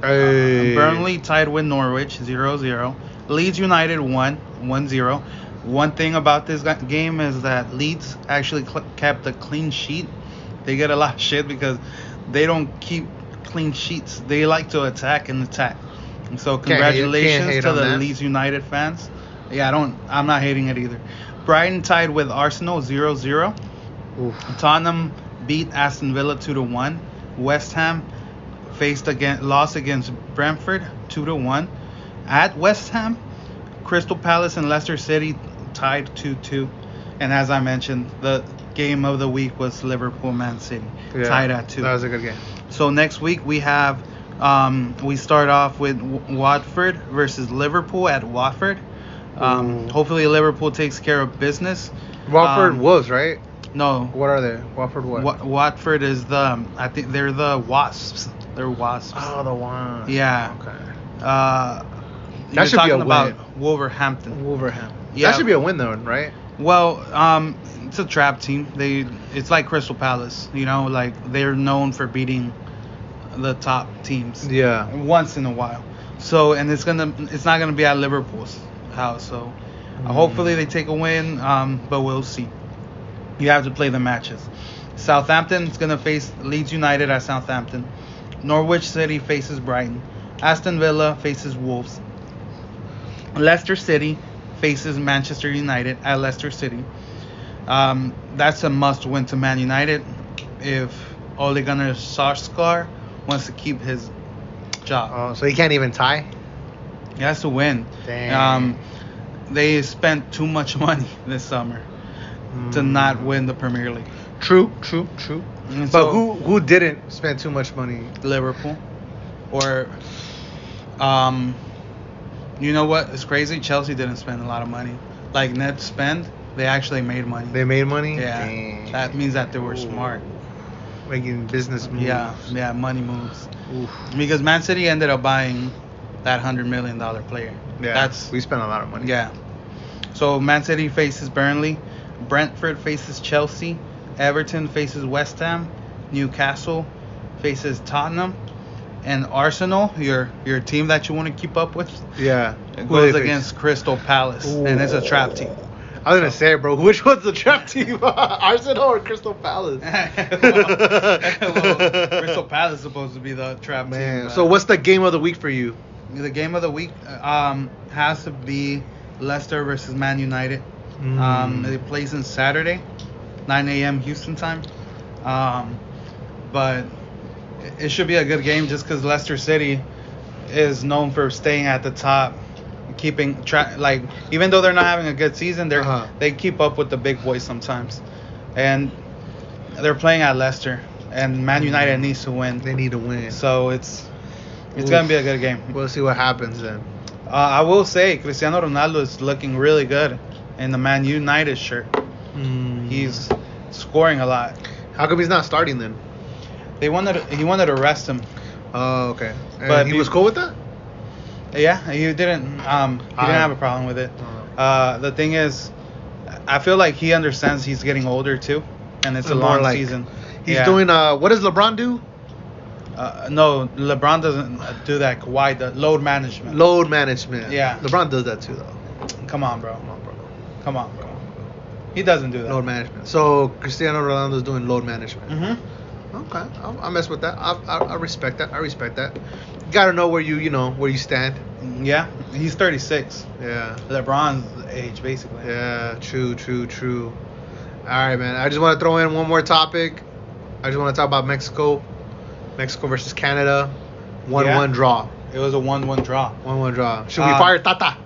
Hey. Burnley tied with Norwich 0-0. Leeds United won 1-0. One thing about this game is that Leeds actually kept a clean sheet. They get a lot of shit because they don't keep clean sheets. They like to attack. And so congratulations to the Leeds United fans. Yeah, I'm not hating it either. Brighton tied with Arsenal 0-0. Tottenham beat Aston Villa 2-1. West Ham lost against Brentford 2-1. At West Ham, Crystal Palace and Leicester City tied 2-2. And as I mentioned, the game of the week was Liverpool-Man City, tied at 2. That was a good game. So next week we have, we start off with Watford versus Liverpool at Watford. Hopefully Liverpool takes care of business. Watford Wolves, right? No. What are they? Watford what? Watford is I think they're the Wasps. They're Wasps. Oh, the Wasps. Yeah. Okay. That should be a win. About Wolverhampton. Yeah. That should be a win though, right? Well, it's a trap team. It's like Crystal Palace, you know, like they're known for beating the top teams. Yeah. Once in a while. So, and it's not gonna be at Liverpool's house. So, hopefully they take a win. But we'll see. You have to play the matches. Southampton is gonna face Leeds United at Southampton. Norwich City faces Brighton. Aston Villa faces Wolves. Leicester City faces Manchester United at Leicester City. That's a must-win to Man United if Ole Gunnar Solskjaer wants to keep his job. Oh, so he can't even tie? He has to win. Dang. They spent too much money this summer to not win the Premier League. True. And but who didn't spend too much money? Liverpool. Or, you know what? It's crazy. Chelsea didn't spend a lot of money. Like net spend, they actually made money. They made money? Yeah. Dang. That means that they were smart. Making business moves. Yeah, money moves. Oof. Because Man City ended up buying that $100 million player. Yeah. We spent a lot of money. Yeah. So Man City faces Burnley. Brentford faces Chelsea. Everton faces West Ham. Newcastle faces Tottenham. And Arsenal, your team that you want to keep up with, yeah, goes against Crystal Palace. Ooh. And it's a trap team. I was gonna say, bro, which one's the trap team? Arsenal or Crystal Palace? Crystal Palace is supposed to be the trap team. So what's the game of the week for you? The game of the week has to be Leicester versus Man United. It plays on Saturday, 9 a.m. Houston time. But it should be a good game just because Leicester City is known for staying at the top, keeping track. Like, even though they're not having a good season, they keep up with the big boys sometimes. And they're playing at Leicester, and Man United needs to win. They need to win. So it's going to be a good game. We'll see what happens then. I will say Cristiano Ronaldo is looking really good in the Man United shirt. He's scoring a lot. How come he's not starting then? He wanted to rest him. Oh, okay. But he was cool with that? Yeah, he didn't have a problem with it. The thing is, I feel like he understands he's getting older too, and it's a long season. He's doing what does LeBron do? No, LeBron doesn't do that. Kawhi, the load management. Load management. Yeah. LeBron does that too, though. Come on, bro. He doesn't do that. Load management. So Cristiano Ronaldo's doing load management. Okay, I'll mess with that. I respect that. You gotta know where you stand. Yeah, he's 36. Yeah. LeBron's age, basically. Yeah, true. All right, man. I just want to throw in one more topic. I just want to talk about Mexico. Mexico versus Canada. 1-1 draw. It was a 1-1 draw. 1-1 draw. Should we fire Tata?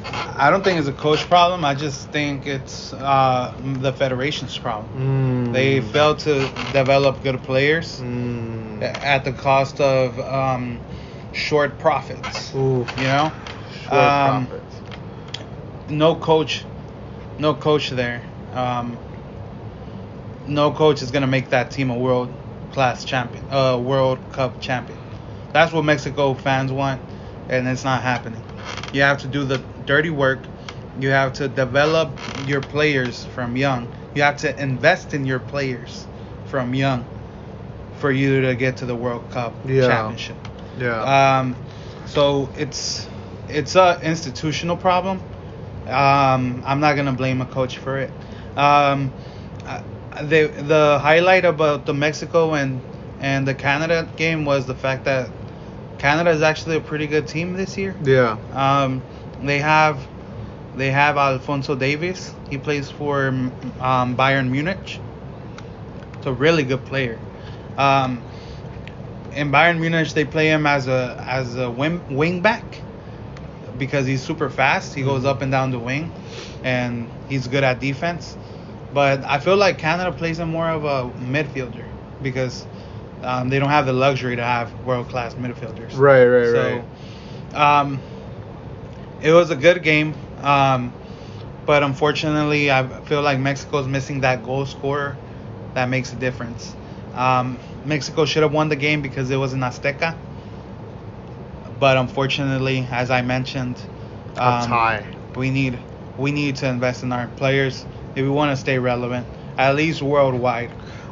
I don't think it's a coach problem. I just think it's the federation's problem. They failed to develop good players at the cost of short profits. Ooh. You know? Short profits. No coach there. No coach is going to make that team a world-class champion, World Cup champion. That's what Mexico fans want, and it's not happening. You have to do the dirty work. You have to develop your players from young. You have to invest in your players from young for you to get to the World Cup championship. Yeah. So it's a institutional problem. I'm not gonna blame a coach for it. The highlight about the Mexico and the Canada game was the fact that Canada is actually a pretty good team this year. Yeah. They have Alfonso Davies. He plays for Bayern Munich. It's a really good player. In Bayern Munich, they play him as a wing back because he's super fast. He goes up and down the wing, and he's good at defense. But I feel like Canada plays him more of a midfielder because they don't have the luxury to have world-class midfielders. Right. It was a good game, but unfortunately, I feel like Mexico's missing that goal scorer that makes a difference. Mexico should have won the game because it was in Azteca, but unfortunately, as I mentioned, a tie. We need to invest in our players if we want to stay relevant, at least worldwide.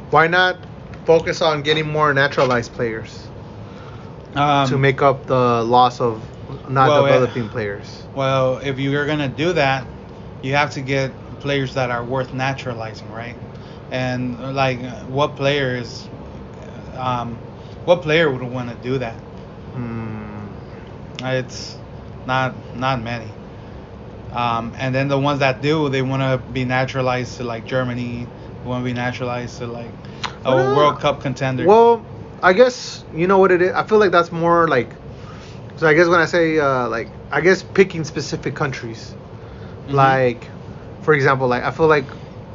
Why not focus on getting more naturalized players to make up the loss of not developing players? Well, if you're going to do that, you have to get players that are worth naturalizing, right? And like, what player would want to do that? It's not many. And then the ones that do, they want to be naturalized to like Germany. They want to be naturalized to like a World Cup contender. Well, I guess you know what it is. I feel like that's more like. So I guess when I say I guess picking specific countries, like for example, like I feel like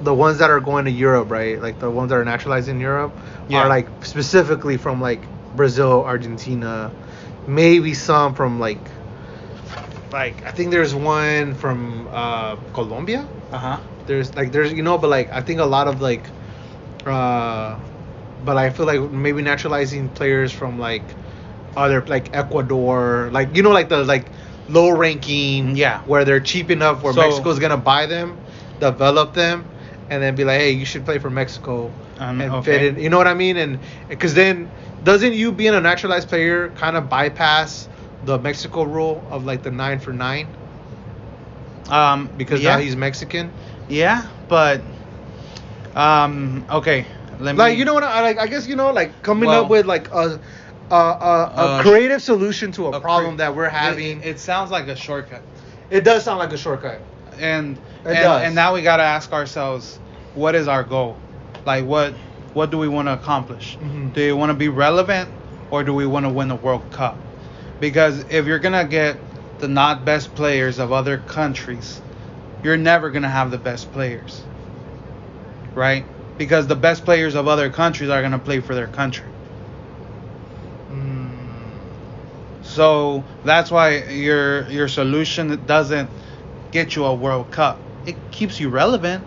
the ones that are going to Europe, right? Like the ones that are naturalized in Europe are like specifically from like Brazil, Argentina, maybe some from like I think there's one from Colombia. There's but like I think a lot of like but I feel like maybe naturalizing players from like other like Ecuador, like like the like low ranking, where they're cheap enough where Mexico's gonna buy them, develop them, and then be like, hey, you should play for Mexico and fit in. You know what I mean? And because then doesn't you being a naturalized player kind of bypass the Mexico rule of like the 9 for 9? Because now he's Mexican. Yeah, but okay. You know what? I guess coming up with a creative solution to a problem that we're having. It sounds like a shortcut. It does sound like a shortcut. And now we gotta ask ourselves, what is our goal? Like what do we want to accomplish? Mm-hmm. Do we want to be relevant, or do we want to win the World Cup? Because if you're gonna get the not best players of other countries, you're never gonna have the best players, right? Because the best players of other countries are gonna play for their country. So that's why your solution doesn't get you a World Cup. It keeps you relevant,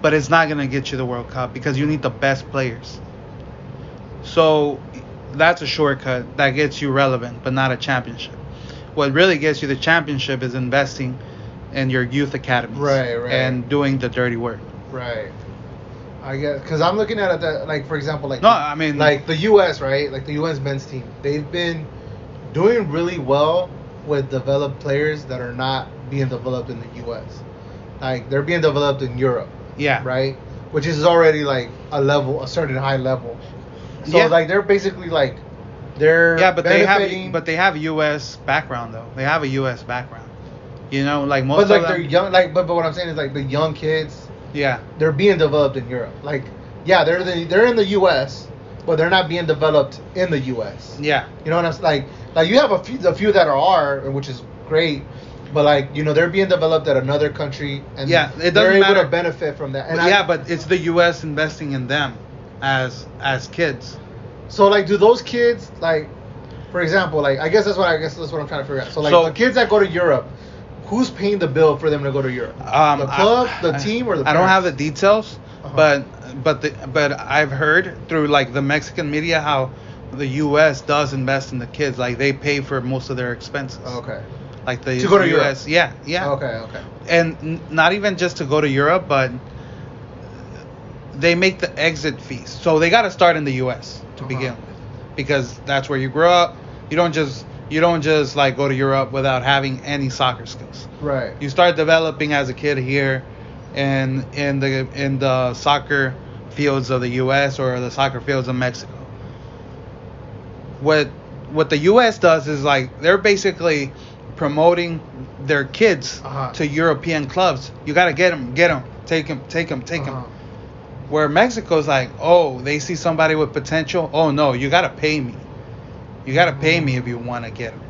but it's not going to get you the World Cup because you need the best players. So that's a shortcut that gets you relevant, but not a championship. What really gets you the championship is investing in your youth academies. Right. And doing the dirty work. Right. I guess, because I'm looking at it, for example, the U.S., right? Like the U.S. men's team. They've been doing really well with developed players that are not being developed in the U.S. Like, they're being developed in Europe. Yeah. Right? Which is already, a certain high level. So, they're basically, they're benefiting. But they have U.S. background, though. They have a U.S. background. Most of them. But, they're young, but what I'm saying is, the young kids, they're being developed in Europe. They're in the U.S., but they're not being developed in the U.S. Yeah. You know what I'm saying? Like you have a few that are, which is great, but they're being developed at another country, and they're able to benefit from that. And but it's the U.S. investing in them as kids. So do those kids, for example, I guess that's what I'm trying to figure out. So the kids that go to Europe, who's paying the bill for them to go to Europe? The club, the team, or the parents? I don't have the details, but I've heard through the Mexican media how the U.S. does invest in the kids. They pay for most of their expenses. Okay. To go to U.S. Europe. Yeah. Okay. And not even just to go to Europe, but they make the exit fees. So they got to start in the U.S. to begin with, because that's where you grow up. You don't just go to Europe without having any soccer skills. Right. You start developing as a kid here, and in the soccer fields of the U.S. or the soccer fields of Mexico. What the U.S. does is they're basically promoting their kids to European clubs. You got to get them, take them. Where Mexico's they see somebody with potential. Oh no, you got to pay me. You got to pay me if you want to get them.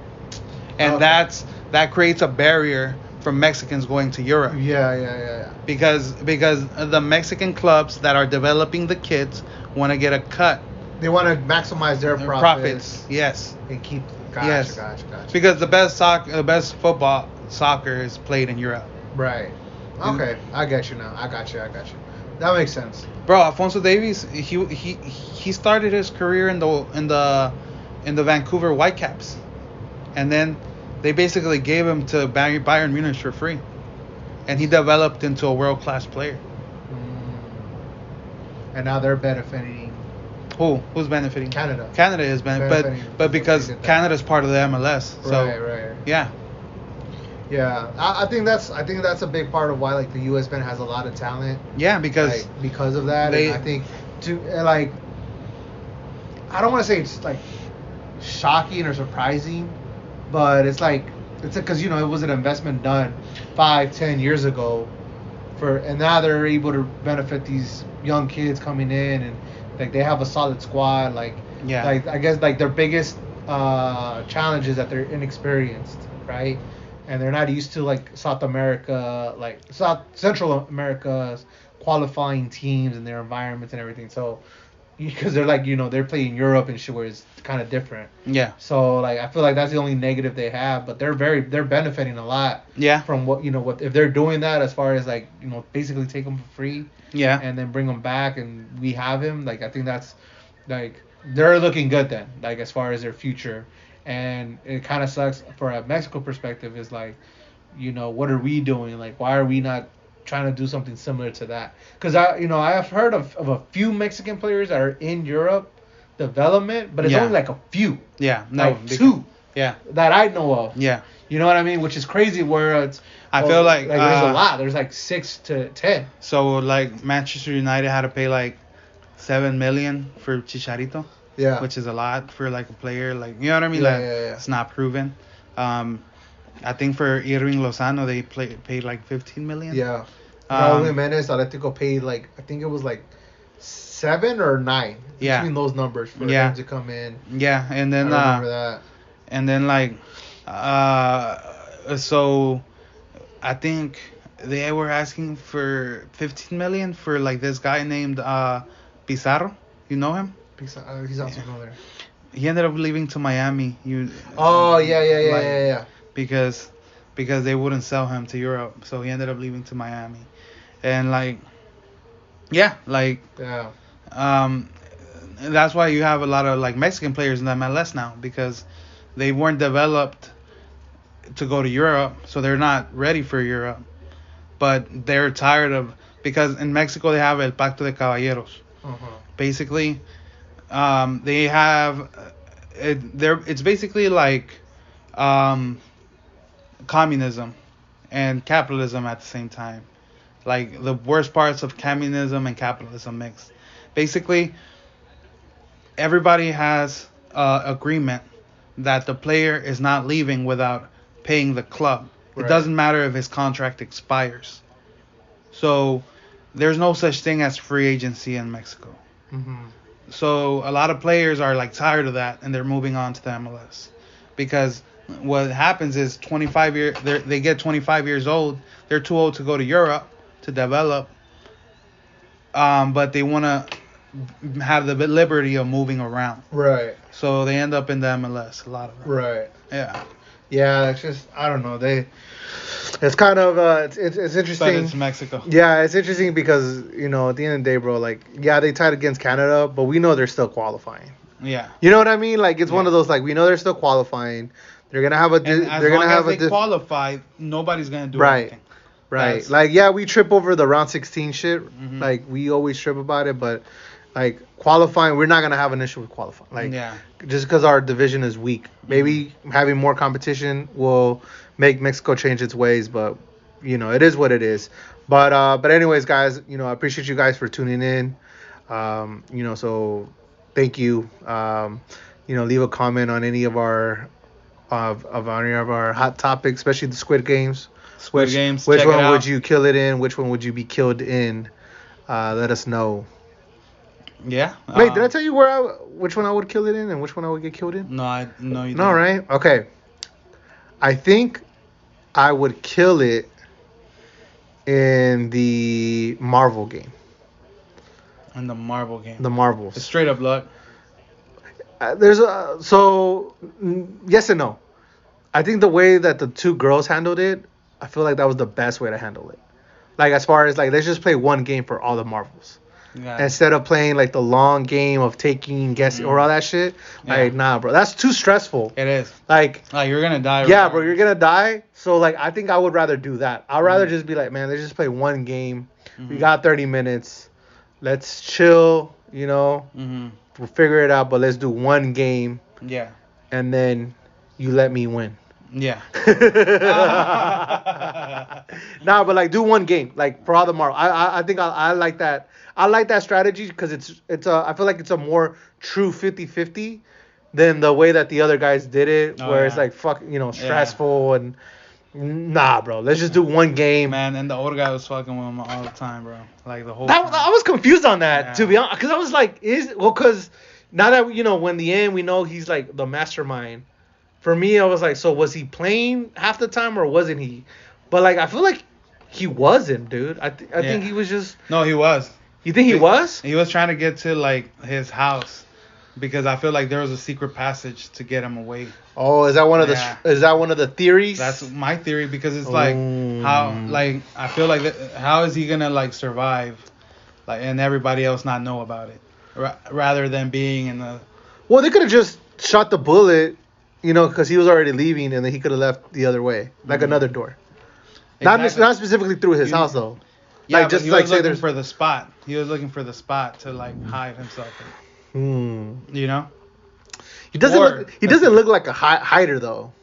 And that creates a barrier for Mexicans going to Europe. Yeah. Because the Mexican clubs that are developing the kids want to get a cut. They want to maximize their profits. Yes. And keep. Gotcha. Because the best football soccer is played in Europe. Right. Okay, I got you now. I got you. That makes sense. Bro, Alphonso Davies, he started his career in the Vancouver Whitecaps, and then they basically gave him to Bayern Munich for free, and he developed into a world-class player. And now they're benefiting. Who's benefiting? Canada. Canada is benefiting, but because Canada's part of the MLS. So, right. Yeah. Yeah, I think that's a big part of why the U.S. men has a lot of talent. Yeah, because of that, and I think I don't want to say it's shocking or surprising, but it's because it was an investment done 5-10 years ago, and now they're able to benefit these young kids coming in, and they have a solid squad. I guess their biggest challenge is that they're inexperienced, right? And they're not used to Central America's qualifying teams and their environments and everything. So, because they're they're playing Europe and shit where it's kind of different. Yeah. So I feel that's the only negative they have, but they're benefiting a lot. Yeah. From what if they're doing that as far as basically take them for free. Yeah. And then bring them back and we have him. I think that's they're looking good then. As far as their future. And it kind of sucks for a Mexico perspective is what are we doing? Why are we not trying to do something similar to that? Because I have heard of a few Mexican players that are in Europe development, but it's only a few. Yeah, no, two. Yeah. That I know of. Yeah. You know what I mean? Which is crazy. Where it's I feel like there's a lot. There's like 6 to 10. So like Manchester United had to pay like $7 million for Chicharito. Yeah. Which is a lot for like a player. Like, you know what I mean? Yeah, like yeah. It's not proven. I think for Irving Lozano they paid like $15 million. Yeah. Raul Jimenez, Atletico paid like, I think it was like 7 or 9 between those numbers for him to come in. Yeah, and then I remember that. And then like so I think they were asking for $15 million for like this guy named Pizarro. You know him? Pizarro, he's also familiar. He ended up leaving to Miami. Yeah. Because they wouldn't sell him to Europe, so he ended up leaving to Miami, and that's why you have a lot of like Mexican players in the MLS now, because they weren't developed to go to Europe, so they're not ready for Europe, but they're tired of, because in Mexico they have El Pacto de Caballeros. Basically, they have it's basically like communism and capitalism at the same time. Like the worst parts of communism and capitalism mixed. Basically, everybody has agreement that the player is not leaving without paying the club. Right. It doesn't matter if his contract expires. So there's no such thing as free agency in Mexico. So a lot of players are like tired of that, and they're moving on to the MLS, because what happens is they get 25 years old. They're too old to go to Europe to develop, but they want to have the liberty of moving around. Right. So they end up in the MLS, a lot of them. Right. Yeah. Yeah, it's just, I don't know. It's kind of it's interesting. But it's Mexico. Yeah, it's interesting because, you know, at the end of the day, bro, like, yeah, they tied against Canada, but we know they're still qualifying. Yeah. You know what I mean? Like, it's one of those, like, we know they're still qualifying. They're gonna have they qualify, nobody's gonna do anything. Right. Like, yeah, we trip over the round 16 shit. Like, we always trip about it, but like qualifying, we're not gonna have an issue with qualifying. Like, just because our division is weak, maybe having more competition will make Mexico change its ways. But you know, it is what it is. But anyways, guys, you know, I appreciate you guys for tuning in. You know, so thank you. You know, leave a comment on any of our any of our hot topics, especially the Squid Games. Which one would you kill it in? Which one would you be killed in? Let us know. Yeah. Wait, did I tell you which one I would kill it in and which one I would get killed in? No, you didn't. No, right? Okay. I think I would kill it in the Marvel game. In the Marvel game. The Marvels. It's straight up luck. Yes and no. I think the way that the two girls handled it, I feel like that was the best way to handle it. Like, as far as like, let's just play one game for all the Marvels. Yeah. Instead of playing like the long game of taking guessing or all that shit. Like, nah, bro, that's too stressful. It is. Like you're gonna die. Yeah, bro, you're gonna die. So like, I think I would rather do that. I'd rather just be like, man, let's just play one game. We got 30 minutes. Let's chill. You know, we'll figure it out. But let's do one game. Yeah. And then you let me win. Yeah. Nah, but like do one game, like for all the Marvel. I think I like that. I like that strategy because I feel like it's a more true 50-50 than the way that the other guys did it, where it's like stressful and nah, bro. Let's just do one game. Man, and the old guy was fucking with him all the time, bro. Like the whole time. I was confused on that, to be honest, because I was like, because now that when the end we know he's like the mastermind. For me, I was like, so was he playing half the time or wasn't he? But like, I feel like he wasn't, dude. I think he was just. No, he was. You think he was? He was trying to get to like his house because I feel like there was a secret passage to get him away. Oh, is that one of the theories? That's my theory because it's like how I feel like how is he gonna like survive, like and everybody else not know about it, rather than being in the. Well, they could have just shot the bullet, because he was already leaving, and then he could have left the other way, like another door. Exactly. Not specifically through his house though. Yeah, like, just he was looking for the spot. He was looking for the spot to like hide himself in. He doesn't look like a hider though.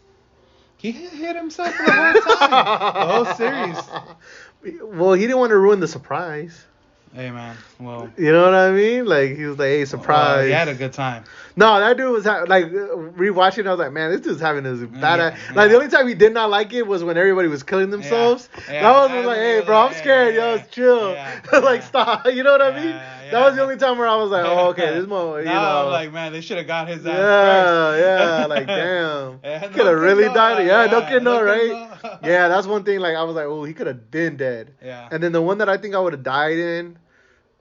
He hit himself the whole time. The whole series. Well, he didn't want to ruin the surprise. Hey, man. Well. You know what I mean? Like, he was like, hey, surprise. He had a good time. No, that dude was, rewatching, I was like, man, this dude's having his badass. Like, the only time he did not like it was when everybody was killing themselves. That was like, hey, bro, I'm scared. Yo, chill. Like, stop. You know what I mean? That was the only time where I was like, oh, okay, this moment, you know. I'm like, man, they should have got his ass first. Like, damn. Could have really died. Yeah, no kid, no, right? Yeah, that's one thing, like, I was like, oh, he could have been dead. Yeah. And then the one that I think I would have died in,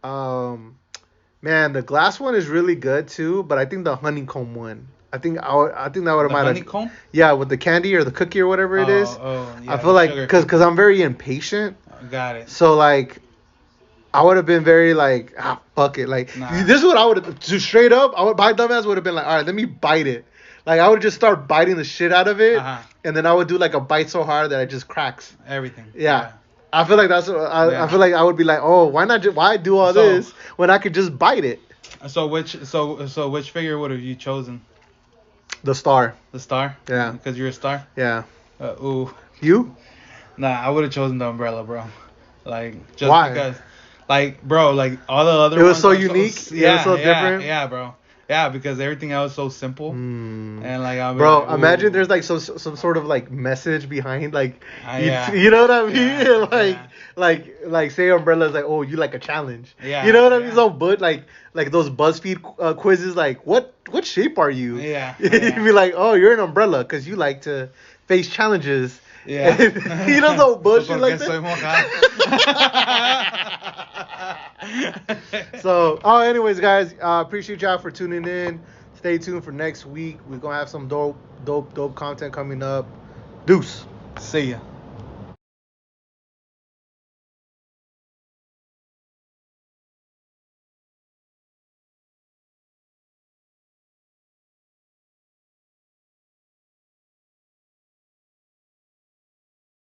man, the glass one is really good, too, but I think the honeycomb one. I think that would have might have. Honeycomb? Yeah, with the candy or the cookie or whatever it is. Yeah, I feel like, because I'm very impatient. Got it. So, like, I would have been very like, fuck it. Like, this is what I would have, straight up, my dumbass would have been like, all right, let me bite it. Like, I would just start biting the shit out of it. And then I would do like a bite so hard that it just cracks. Everything. Yeah. I feel like that's what, I feel like I would be like, oh, why not why do all this when I could just bite it? So which figure would have you chosen? The star. The star? Yeah. Because you're a star? Yeah. Ooh. You? Nah, I would have chosen the umbrella, bro. Like, just why? Because, like, bro, like, all the other ones. It was so unique? It was so different? Yeah, bro. Yeah, because everything else is so simple. And, like, bro, like, imagine there's, like, some sort of, like, message behind, like, you know what I mean? Like, say umbrella's like, oh, you like a challenge. Yeah. You know what I mean? So, but, like those BuzzFeed quizzes, like, what shape are you? Yeah. You'd be like, oh, you're an umbrella because you like to face challenges. Yeah. You know, no bullshit like that. So, anyways, guys, appreciate y'all for tuning in. Stay tuned for next week. We're gonna have some dope content coming up. Deuce. See ya.